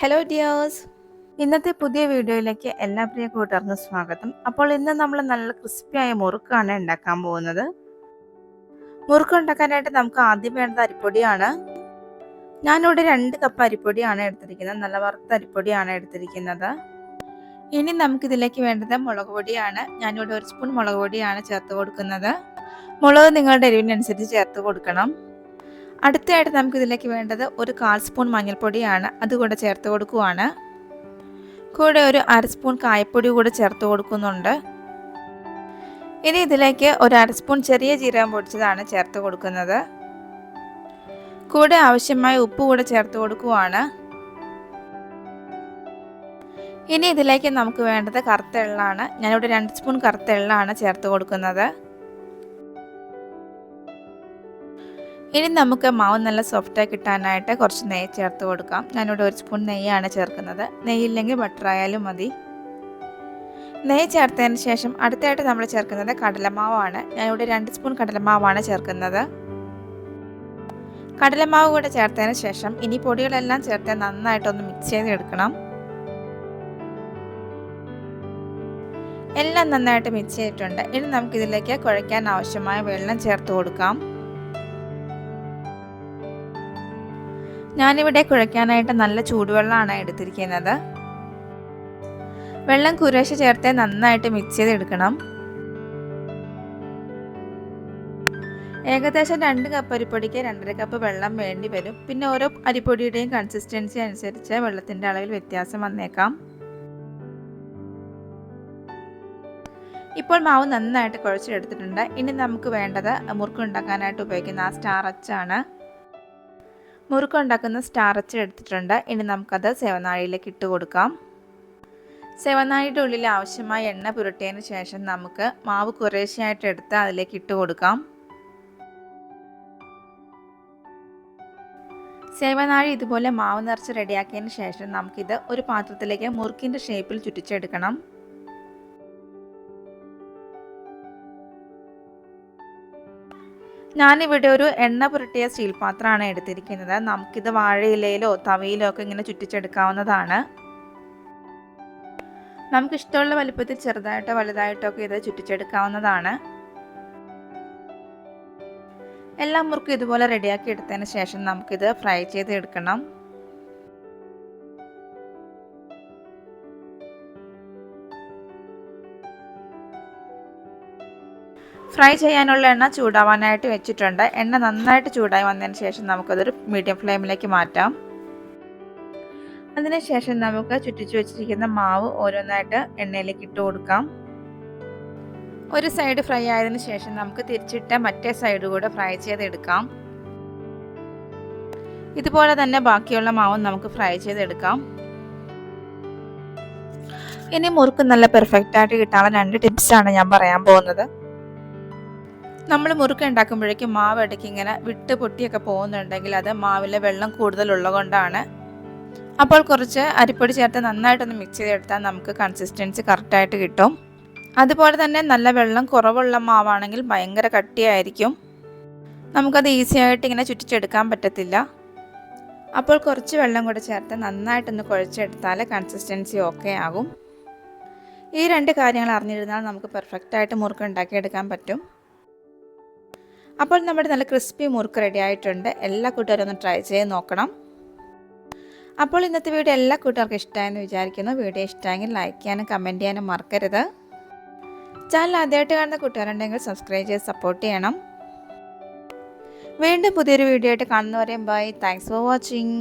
Hello dears, ഇന്നത്തെ പുതിയ വീഡിയോയിലേക്ക് എല്ലാ പ്രിയ കൂട്ടുകാർക്കും സ്വാഗതം. അപ്പോൾ ഇന്ന് നമ്മൾ നല്ല ക്രിസ്പിയായ മുറുക്കാണ് ഉണ്ടാക്കാൻ പോകുന്നത്. മുറുക്ക് ഉണ്ടാക്കാനായിട്ട് നമുക്ക് ആദ്യം വേണ്ടത് അരിപ്പൊടിയാണ്. ഞാനിവിടെ 2 കപ്പ് അരിപ്പൊടിയാണ് എടുത്തിരിക്കുന്നത്. നല്ല വറുത്ത അരിപ്പൊടിയാണ് എടുത്തിരിക്കുന്നത്. ഇനി നമുക്കിതിലേക്ക് വേണ്ടത് മുളക് പൊടിയാണ്. ഞാനിവിടെ 1 സ്പൂൺ മുളക് പൊടിയാണ് ചേർത്ത് കൊടുക്കുന്നത്. മുളക് നിങ്ങളുടെ എരിവിനനുസരിച്ച് ചേർത്ത് കൊടുക്കണം. അടുത്തതായിട്ട് നമുക്കിതിലേക്ക് വേണ്ടത് 1/4 സ്പൂൺ മഞ്ഞൾപ്പൊടിയാണ്. അതുകൂടെ ചേർത്ത് കൊടുക്കുവാണ്. കൂടെ 1/2 സ്പൂൺ കായപ്പൊടി കൂടെ ചേർത്ത് കൊടുക്കുന്നുണ്ട്. ഇനി ഇതിലേക്ക് 1/2 സ്പൂൺ ചെറിയ ജീരകം പൊടിച്ചതാണ് ചേർത്ത് കൊടുക്കുന്നത്. കൂടെ ആവശ്യമായ ഉപ്പ് കൂടെ ചേർത്ത് കൊടുക്കുവാണ്. ഇനി ഇതിലേക്ക് നമുക്ക് വേണ്ടത് കറുത്ത എള്ളാണ്. ഞാനിവിടെ 2 സ്പൂൺ കറുത്ത എള്ളാണ് ചേർത്ത് കൊടുക്കുന്നത്. ഇനി നമുക്ക് മാവ് നല്ല സോഫ്റ്റായി കിട്ടാനായിട്ട് കുറച്ച് നെയ്യ് ചേർത്ത് കൊടുക്കാം. ഞാനിവിടെ 1 സ്പൂൺ നെയ്യാണ് ചേർക്കുന്നത്. നെയ്യില്ലെങ്കിൽ ബട്ടർ ആയാലും മതി. നെയ്യ് ചേർത്തതിന് ശേഷം അടുത്തായിട്ട് നമ്മൾ ചേർക്കുന്നത് കടലമാവാണ്. ഞാനിവിടെ 2 സ്പൂൺ കടലമാവാണ് ചേർക്കുന്നത്. കടലമാവ് കൂടെ ചേർത്തതിന് ശേഷം ഇനി പൊടികളെല്ലാം ചേർത്ത് നന്നായിട്ടൊന്ന് മിക്സ് ചെയ്തെടുക്കണം. എല്ലാം നന്നായിട്ട് മിക്സ് ചെയ്തിട്ടുണ്ട്. ഇനി നമുക്കിതിലേക്ക് കുഴയ്ക്കാൻ ആവശ്യമായ വെള്ളം ചേർത്ത് കൊടുക്കാം. ഞാനിവിടെ കുഴയ്ക്കാനായിട്ട് നല്ല ചൂടുവെള്ളമാണ് എടുത്തിരിക്കുന്നത്. വെള്ളം കുറേശ്ശെ ചേർത്ത് നന്നായിട്ട് മിക്സ് ചെയ്തെടുക്കണം. ഏകദേശം 2 കപ്പ് അരിപ്പൊടിക്ക് 2.5 കപ്പ് വെള്ളം വേണ്ടി വരും. പിന്നെ ഓരോ അരിപ്പൊടിയുടെയും കൺസിസ്റ്റൻസി അനുസരിച്ച് വെള്ളത്തിൻ്റെ അളവിൽ വ്യത്യാസം വന്നേക്കാം. ഇപ്പോൾ മാവ് നന്നായിട്ട് കുഴച്ചെടുത്തിട്ടുണ്ട്. ഇനി നമുക്ക് വേണ്ടത് മുറുക്ക് ഉണ്ടാക്കാനായിട്ട് ഉപയോഗിക്കുന്ന ആ സ്റ്റാർ അച്ചാണ്. മുറുക്ക് ഉണ്ടാക്കുന്ന സ്റ്റാർ അച്ച് എടുത്തിട്ടുണ്ട്. ഇനി നമുക്കത് സേവനാഴിയിലേക്ക് ഇട്ട് കൊടുക്കാം. സേവനാഴിയുടെ ഉള്ളിൽ ആവശ്യമായ എണ്ണ പുരട്ടിയതിന് ശേഷം നമുക്ക് മാവ് കുറേശ്ശെയായിട്ട് എടുത്ത് അതിലേക്ക് ഇട്ട് കൊടുക്കാം. സേവനാഴി ഇതുപോലെ മാവ് നിറച്ച് റെഡിയാക്കിയതിന് ശേഷം നമുക്കിത് ഒരു പാത്രത്തിലേക്ക് മുറുക്കിൻ്റെ ഷേപ്പിൽ ചുറ്റിച്ചെടുക്കണം. ഞാനിവിടെ ഒരു എണ്ണ പുരട്ടിയ സ്റ്റീൽ പാത്രമാണ് എടുത്തിരിക്കുന്നത്. നമുക്കിത് വാഴയിലയിലോ തവയിലോ ഒക്കെ ഇങ്ങനെ ചുറ്റിച്ചെടുക്കാവുന്നതാണ്. നമുക്കിഷ്ടമുള്ള വലുപ്പത്തിൽ ചെറുതായിട്ടോ വലുതായിട്ടോ ഒക്കെ ഇത് ചുറ്റിച്ചെടുക്കാവുന്നതാണ്. എല്ലാം മുറുക്ക് ഇതുപോലെ റെഡിയാക്കി എടുത്തതിന് ശേഷം നമുക്കിത് ഫ്രൈ ചെയ്തെടുക്കണം. ഫ്രൈ ചെയ്യാനുള്ള എണ്ണ ചൂടാവാനായിട്ട് വെച്ചിട്ടുണ്ട്. എണ്ണ നന്നായിട്ട് ചൂടായി വന്നതിന് ശേഷം നമുക്കതൊരു മീഡിയം ഫ്ലെയിമിലേക്ക് മാറ്റാം. അതിനുശേഷം നമുക്ക് ചുറ്റിച്ചു വെച്ചിരിക്കുന്ന മാവ് ഓരോന്നായിട്ട് എണ്ണയിലേക്ക് ഇട്ട് കൊടുക്കാം. ഒരു സൈഡ് ഫ്രൈ ആയതിനു ശേഷം നമുക്ക് തിരിച്ചിട്ട് മറ്റേ സൈഡ് കൂടെ ഫ്രൈ ചെയ്തെടുക്കാം. ഇതുപോലെ തന്നെ ബാക്കിയുള്ള മാവും നമുക്ക് ഫ്രൈ ചെയ്തെടുക്കാം. ഇനി മുറുക്ക് നല്ല പെർഫെക്റ്റ് ആയിട്ട് കിട്ടാനുള്ള 2 ടിപ്സാണ് ഞാൻ പറയാൻ പോകുന്നത്. നമ്മൾ മുറുക്ക് ഉണ്ടാക്കുമ്പോഴേക്കും മാവ് ഇടയ്ക്ക് ഇങ്ങനെ വിട്ട് പൊട്ടിയൊക്കെ പോകുന്നുണ്ടെങ്കിൽ അത് മാവിലെ വെള്ളം കൂടുതലുള്ളത് കൊണ്ടാണ്. അപ്പോൾ കുറച്ച് അരിപ്പൊടി ചേർത്ത് നന്നായിട്ടൊന്ന് മിക്സ് ചെയ്തെടുത്താൽ നമുക്ക് കൺസിസ്റ്റൻസി കറക്റ്റായിട്ട് കിട്ടും. അതുപോലെ തന്നെ നല്ല വെള്ളം കുറവുള്ള മാവാണെങ്കിൽ ഭയങ്കര കട്ടിയായിരിക്കും. നമുക്കത് ഈസി ആയിട്ട് ഇങ്ങനെ ചുറ്റിച്ചെടുക്കാൻ പറ്റത്തില്ല. അപ്പോൾ കുറച്ച് വെള്ളം കൂടെ ചേർത്ത് നന്നായിട്ടൊന്ന് കുഴച്ചെടുത്താൽ കൺസിസ്റ്റൻസി ഓക്കെ ആകും. ഈ 2 കാര്യങ്ങൾ അറിഞ്ഞിരുന്നാൽ നമുക്ക് പെർഫെക്റ്റായിട്ട് മുറുക്ക് ഉണ്ടാക്കിയെടുക്കാൻ പറ്റും. അപ്പോൾ നമ്മുടെ നല്ല ക്രിസ്പി മുറുക്ക് റെഡി ആയിട്ടുണ്ട്. എല്ലാ കൂട്ടുകാരും ഒന്ന് ട്രൈ ചെയ്ത് നോക്കണം. അപ്പോൾ ഇന്നത്തെ വീഡിയോ എല്ലാ കൂട്ടുകാർക്കും ഇഷ്ടമായെന്ന് വിചാരിക്കുന്നു. വീഡിയോ ഇഷ്ടമായെങ്കിൽ ലൈക്ക് ചെയ്യാനും കമൻറ്റ് ചെയ്യാനും മറക്കരുത്. ചാനൽ ആദ്യമായിട്ട് കാണുന്ന കൂട്ടുകാരുണ്ടെങ്കിൽ സബ്സ്ക്രൈബ് ചെയ്ത് സപ്പോർട്ട് ചെയ്യണം. വീണ്ടും പുതിയൊരു വീഡിയോ ആയിട്ട് കാണുന്നവരെയും ബൈ. Thanks for watching.